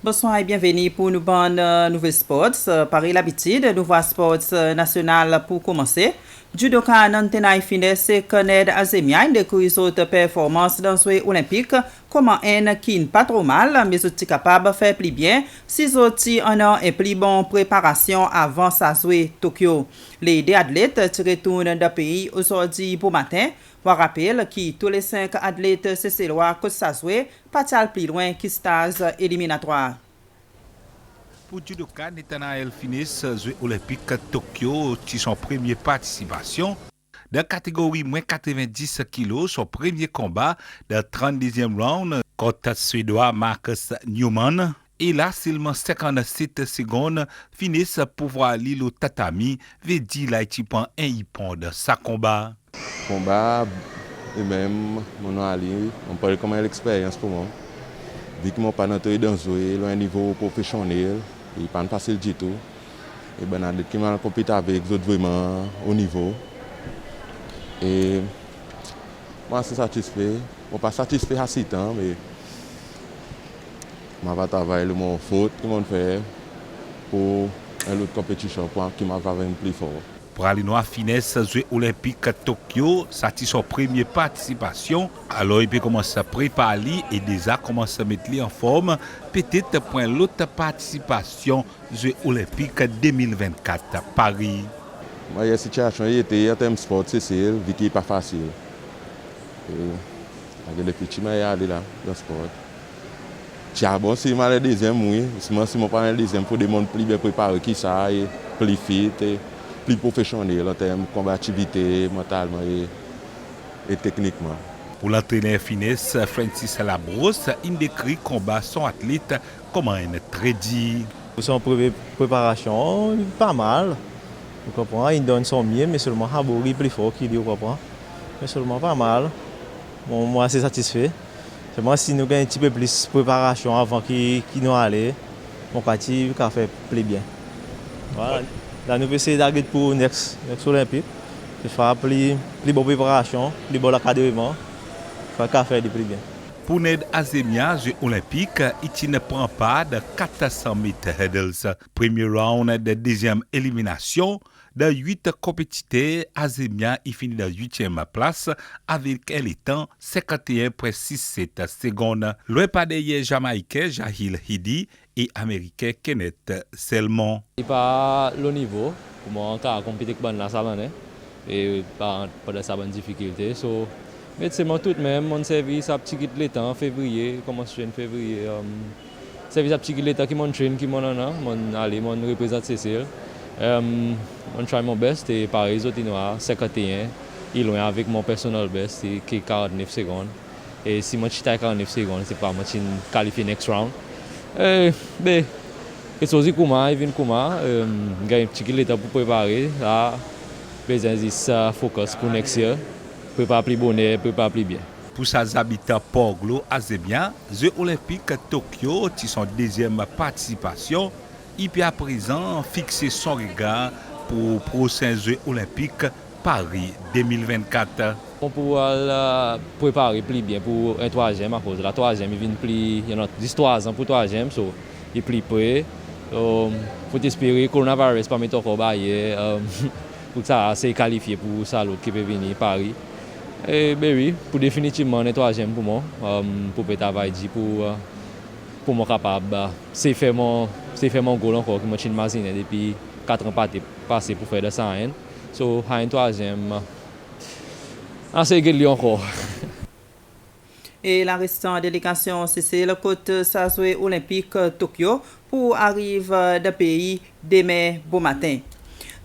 Bonsoir et bienvenue pour nous bonnes nouvelles sports. Par l'habitude, nous voyons sports national pour commencer. Judoka Nantena Finesse Kenneth Azemia découvre autres performances dans les Olympiques. Comment un qui n'est pas trop mal, mais aussi capable de faire plus bien. Si autres en ont une plus bonne préparation avant sa jouer Tokyo. Les deux athlètes retournent du pays aujourd'hui pour matin. On rappelle que tous les 5 athlètes cécélois que ça joué partent plus loin que stage éliminatoire. Pour judoka Nathanael Finesse, Jeux olympiques Tokyo, qui son première participation. Dans la catégorie moins 90 kg, son premier combat dans le 32e round contre le Suédois Marcus Newman. Et là, seulement 57 secondes, Finesse pour voir l'île au tatami, veut dire là, il prend un hippon de sa combat. Combat, et même, mon ali, on parle comme l'expérience pour moi. Vu que mon pas entré dans un niveau professionnel, il n'est pas facile du tout. Et ben, qui m'a compété avec les autres vraiment au niveau. Et moi, je suis satisfait. Je ne suis pas satisfait à 6 ans, mais je vais travailler mon faute qui m'a fait pour une autre compétition qui m'a fait plus fort. Pour aller à Finesse, Jeux olympiques Tokyo, ça c'est son première participation. Alors il peut commencer à préparer et déjà commencer à mettre en forme. Peut-être pour l'autre participation Jeux olympiques 2024 à Paris. La situation était en termes de sport, c'est vu qu'il n'est pas facile. Les petits m'ont allé là, dans le sport. Tiens, bon, si je suis le deuxième, oui. Si je ne suis pas le deuxième, il faut des gens plus bien préparés qui ça, plus fit. Plus professionnel en termes de combativité, mentalement et techniquement. Pour l'entraîneur Finesse, Francis Labrosse, il décrit combat son athlète comme un très dit. Pour son préparation, pas mal. Vous comprenez, il donne son mieux, mais seulement Habori plus fort qu'il dit, vous comprenez. Mais seulement pas mal. Bon, moi, c'est satisfait. Seulement si nous avons un petit peu plus de préparation avant qu'il nous aille, mon parti va faire plus bien. Voilà. Là, nous essayons d'aller pour next Olympique. Il faut plus bonne préparation, plus bon encadrement. Il faut faire du plus bien. Pour Ned Azemia, Jeux olympiques, il ne prend pas de 400 mètres hurdles. Premier round de deuxième élimination. Dans 8 compétiteurs, Azemia il finit dans 8e place avec elle étant 51,67 secondes. Loin pas derrière Jamaïcain Jahil Hidi et Américain Kenneth Selmon. Il n'est pas le niveau pour moi à compétir avec la salle et pas de sa bonne difficulté. Mais c'est tout de même mon service à petit l'état en février, commence en février. Service à petit l'état qui m'entraîne qui m'en a, mon représente Cécile. On try mon best et pareil, les autres noirs 51, ils loin avec mon personnel best qui est 49 secondes. Et si moi je suis à 49 secondes, c'est pas moi qui qualifie next round. Ben, et chose Kuma, il vient Kuma, il un petit l'état pour préparer, là, besoin de focus pour next year, préparer plus bonnet, préparer plus bien. Pour ses habitants Poglo, Azemia, Jeux olympiques Tokyo, qui sont deuxième participation, il peut à présent fixer son regard pour prochains Jeux olympiques Paris 2024. On pourra préparer plus bien pour un troisième à cause de la troisième, il vient plus, il y en a 10 ans pour troisième, so, il est plus près. Il faut espérer que le coronavirus pas mettre encore bailler pour ça, c'est qualifié pour ça l'autre qui peut venir Paris. Et ben oui, pour définitivement un troisième pour moi, pour travailler pour moi capable, c'est faire mon goal encore que moi j'ai imaginé depuis 4 ans passé pour faire de ça. So, un troisième, c'est gagné encore. Et la restante délégation, c'est le côté Sazoué Olympique Tokyo pour arriver de pays demain bon matin.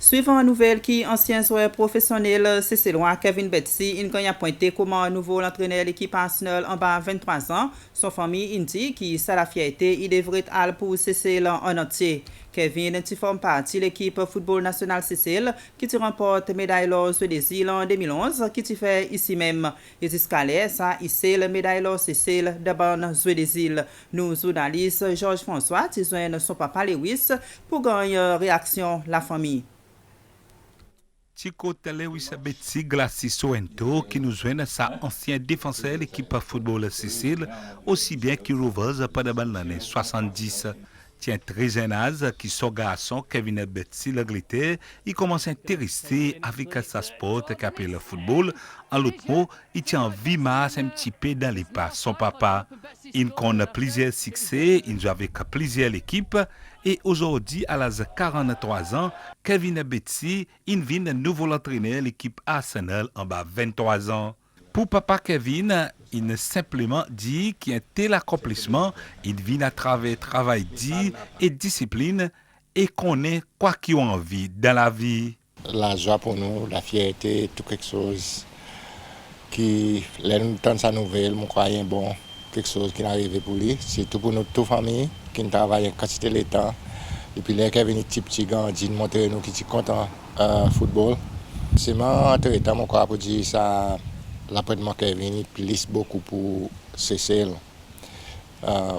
Suivant une nouvelle qui ancien joueur professionnel cécélois Kevin Betsy, il a pointé comme un nouveau entraîneur de l'équipe Arsenal en bas 23 ans. Son famille Indy qui ça la fierté, il devrait aller pour Cécile en entier. Kevin qui forme partie de l'équipe football national Cécile qui remporte médaille d'or sur des îles en 2011 qui fait ici même. Et jusqu'à là, ça ici la médaille d'or Cécile de bonne sur des îles. Nous journaliste Georges François qui joint son papa Lewis pour gagner réaction la famille. Chico Lewis Betsi Glacis Soento qui nous joint sa ancien défenseur de l'équipe football Sicile, aussi bien que Rovers pendant l'année 70. Tiens, très jeune âge, qui son garçon Kevin Betsi l'Angleterre, il commence à s'intéresser avec sa sport qui appelle le football. En l'autre mot, il tient envie masse un petit peu dans les pas son papa. Il connaît plusieurs succès, il joue avec plusieurs équipes. Et aujourd'hui, à l'âge de 43 ans, Kevin Betsi, il vient de nouveau entraîneur de l'équipe Arsenal en bas 23 ans. Pour papa Kevin, il ne simplement dit qu'il y a un tel accomplissement, il vient à travers travail dit et discipline et connaît quoi qu'il a envie dans la vie. La joie pour nous, la fierté, tout quelque chose qui, là nous entendons sa nouvelle, nous croyons bon, quelque chose qui est arrivé pour lui, c'est tout pour notre famille qui travaille en quantité de temps. Et puis là, Kevin est petit grandi, nous montre nous qui sont contents football. C'est moi, en temps, mon crois pour dire ça. L'apprentissage Kevin plus beaucoup pour Cécile.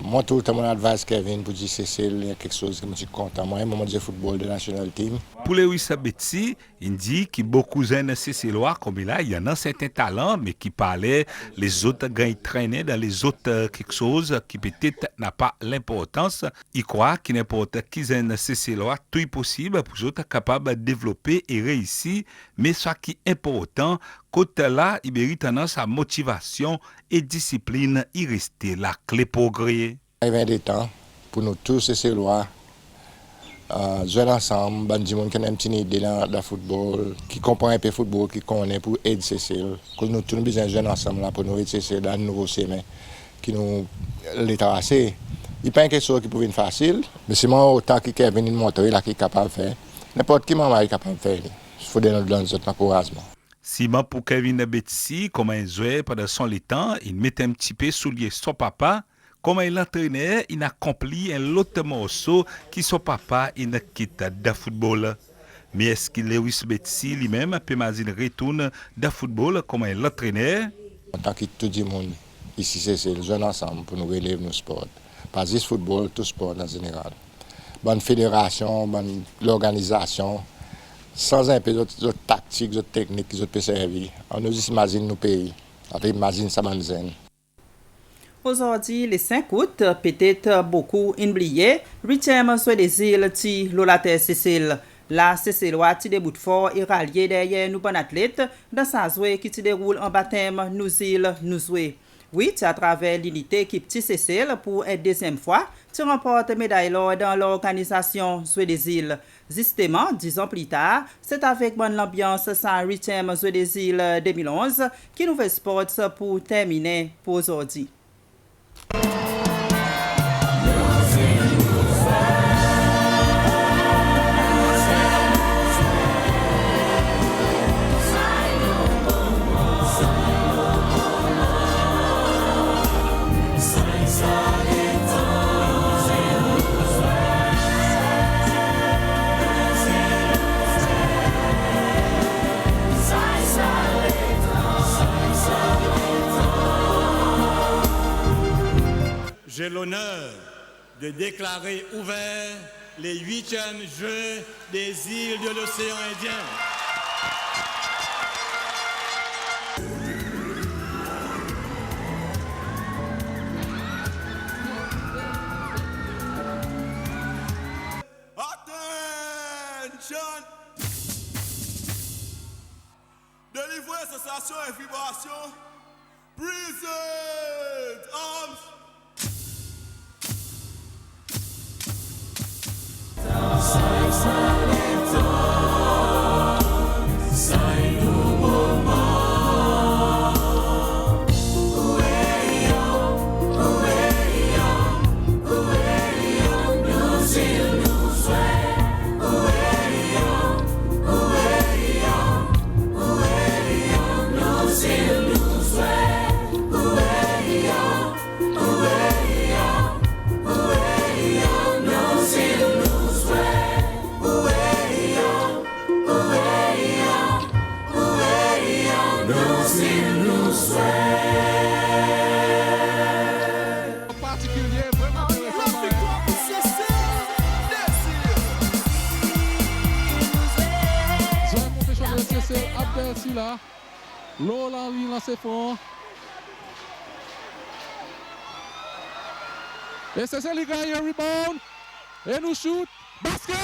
Moi, tout le temps, mon advice Kevin pour dire Cécile, il y a quelque chose qui me dit content. Moi, moment de football de national team. Pour Lewis Betsi, il dit que beaucoup de jeunes Cécilois, comme il y en a certains talents, mais qui parlaient, les autres gagnent traîner dans les autres quelque chose qui peut-être n'a pas l'importance. Il croit qu'il n'importe qui jeune Cécilois, tout est possible pour les autres capables de développer et réussir, mais ce qui est important, côté là, il mérite sa motivation et discipline, il reste la clé pour progrès. Il y a des temps pour nous tous, Cécilois, jouer ensemble, des gens qui ont une petite idée dans le football, qui comprennent un peu le football, qui connaissent pour aider Cécile. Nous avons tous besoin de jouer ensemble là, pour nous aider Cécile dans le nouveau chemin qui nous les tracer. Il n'y a pas quelque chose qui peut être facile, mais c'est moi autant que Kevin nous montre là qui est capable de faire. N'importe qui maman est capable de faire. Il faut donner notre encouragement. Simon pour Kevin Betsi, comment il jouait pendant son temps, il mettait un petit peu soulier son papa. Comme il entraînait, il accomplit un autre morceau qui son papa il quitte de football. Mais est-ce que Lewis Betsi lui-même peut retourner de football comme il l'entraînait? En tant que tout le monde ici, c'est le jeune ensemble pour nous relever nos sports. Pas juste football, tout sport en général. Bonne fédération, bonne l'organisation, sans un peu d'autres tactiques, d'autres techniques qui peuvent servir. On nous imagine nos pays, on imagine ça dans zen. Aujourd'hui, le 5 août, peut-être beaucoup oublié, 8e sur les îles de l'Olater Cécile. La Cécilois qui débute fort et rallié derrière nous bon athlètes dans sa jouée qui se déroule en baptême nous îles nous jouer. Oui, à travers l'unité qui Petit Cécile pour une deuxième fois, tu remportes médaille d'or dans l'organisation Jouer des îles. Justement, 10 ans plus tard, c'est avec bonne ambiance sa 8e Jouer des îles 2011 qui nous fait sport pour terminer pour aujourd'hui. J'ai l'honneur de déclarer ouverts les 8e Jeux des îles de l'océan Indien. Attention! Délivrez sensation et vibration. Present arms. Ooh, Chelsea là. Lola lui lance fond. Et c'est ça, les gars, il y a un rebound. Et nous shoot. Basket.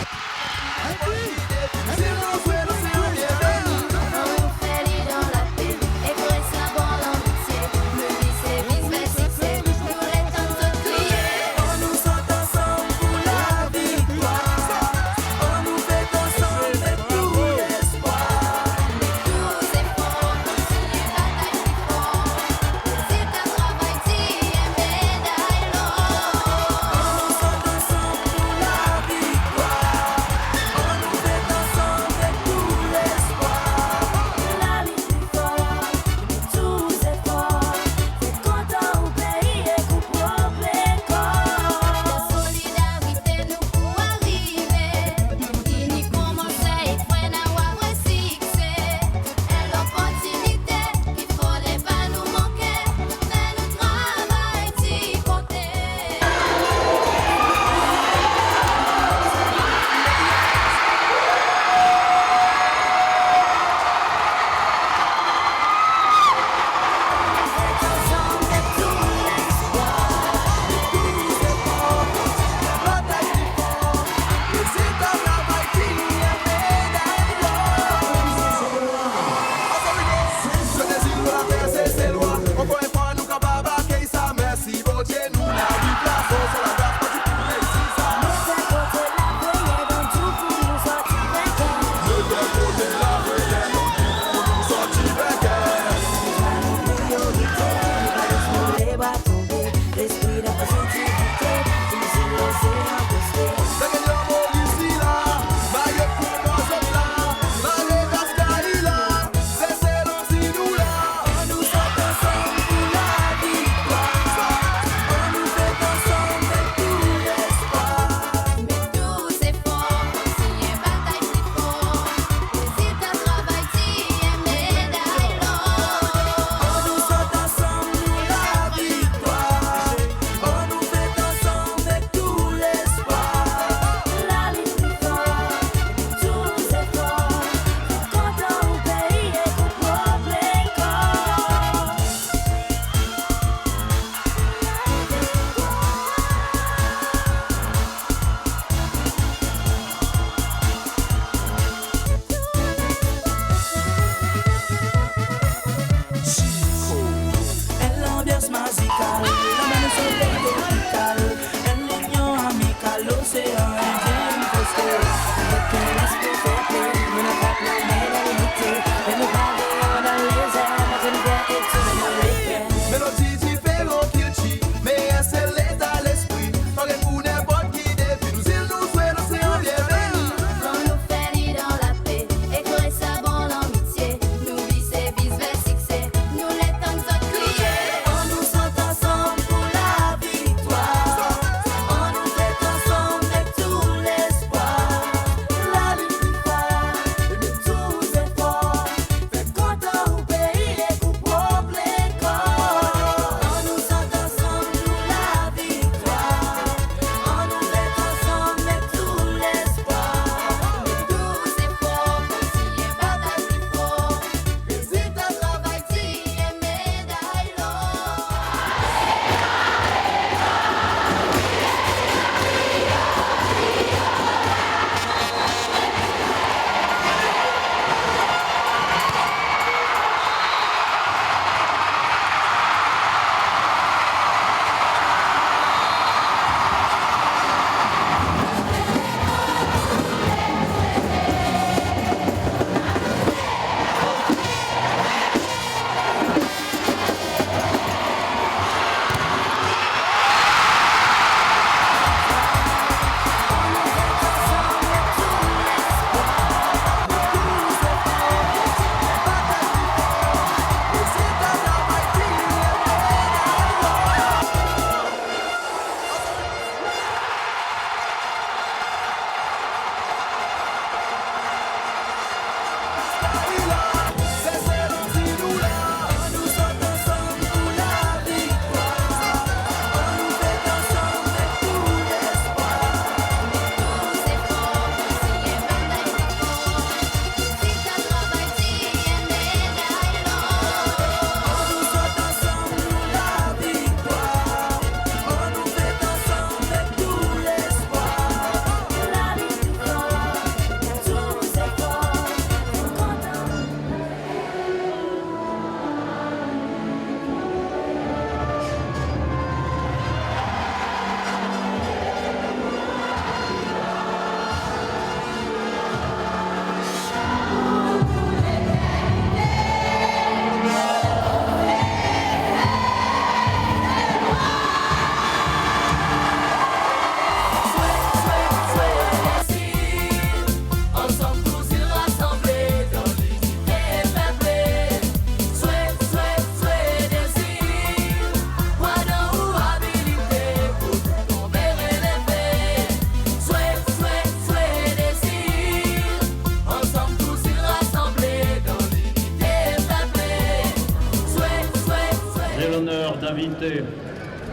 inviter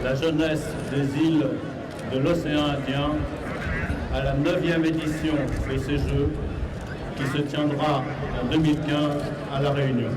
la jeunesse des îles de l'océan Indien à la 9e édition de ces Jeux qui se tiendra en 2015 à La Réunion.